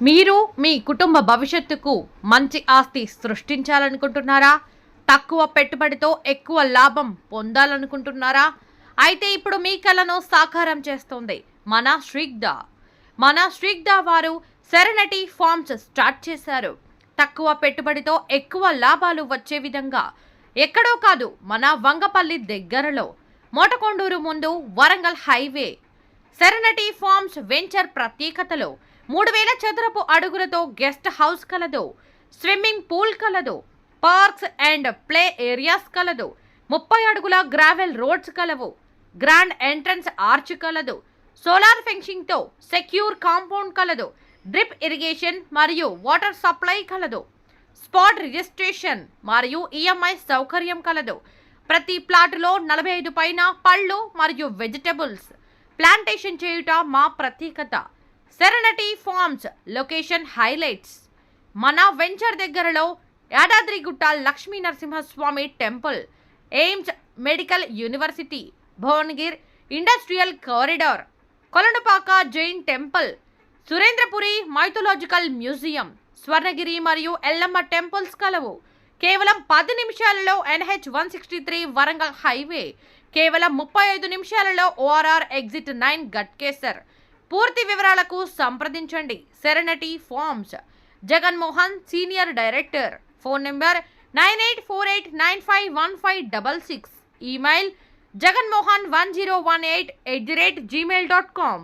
మీరు మీ కుటుంబ భవిష్యత్తుకు మంచి ఆస్తి సృష్టించాలనుకుంటున్నారా? తక్కువ పెట్టుబడితో ఎక్కువ లాభం పొందాలనుకుంటున్నారా? అయితే ఇప్పుడు మీ కలను సాకారం చేస్తుంది మన శ్రీగ్ధ వారు సెరెనిటీ ఫార్మ్స్ స్టార్ట్ చేశారు. తక్కువ పెట్టుబడితో ఎక్కువ లాభాలు వచ్చే విధంగా ఎక్కడో కాదు, మన వంగపల్లి దగ్గరలో మోటకొండూరు ముందు Warangal highway. Serenity farms venture ప్రత్యేకతలో 3000 చదరపు అడుగులతో గెస్ట్ హౌస్ కలదు, స్విమ్మింగ్ పూల్ కలదు, పార్క్స్ అండ్ ప్లే ఏరియాస్ కలదు, 30 అడుగుల గ్రావెల్ రోడ్స్ కలవు, గ్రాండ్ ఎంట్రన్స్ ఆర్చ్ కలదు, సోలార్ ఫెన్సింగ్ తో సెక్యూర్ కాంపౌండ్ కలదు, డ్రిప్ ఇరిగేషన్ మరియు వాటర్ సప్లై కలదు, స్పాట్ రిజిస్ట్రేషన్ మరియు ఈఎంఐ సౌకర్యం కలదు. ప్రతి ప్లాటులో 45 పైన పళ్ళు మరియు వెజిటబుల్స్ ప్లాంటేషన్ చేయుట మా ప్రత్యేకత. సెరెనిటీ ఫార్మ్స్ లొకేషన్ హైలైట్స్: మన వెంచర్ దగ్గరలో Yadadrigutta Lakshmi Narasimhaswamy temple, AIIMS medical university, Bhuvanagiri industrial corridor, Kolanupaka Jain temple, Surendrapuri mythological museum, Swarnagiri మరియు ఎల్లమ్మ టెంపుల్స్ కలవు. కేవలం 10 నిమిషాలలో NH 163 వరంగల్ హైవే, కేవలం 35 నిమిషాలలో ORR ఎగ్జిట్ 9 గట్కేసర్. పూర్తి వివరాలకు సంప్రదించండి. Serenity farms, Jaganmohan senior director. Phone number 9848951566. Email jaganmohan1018@gmail.com.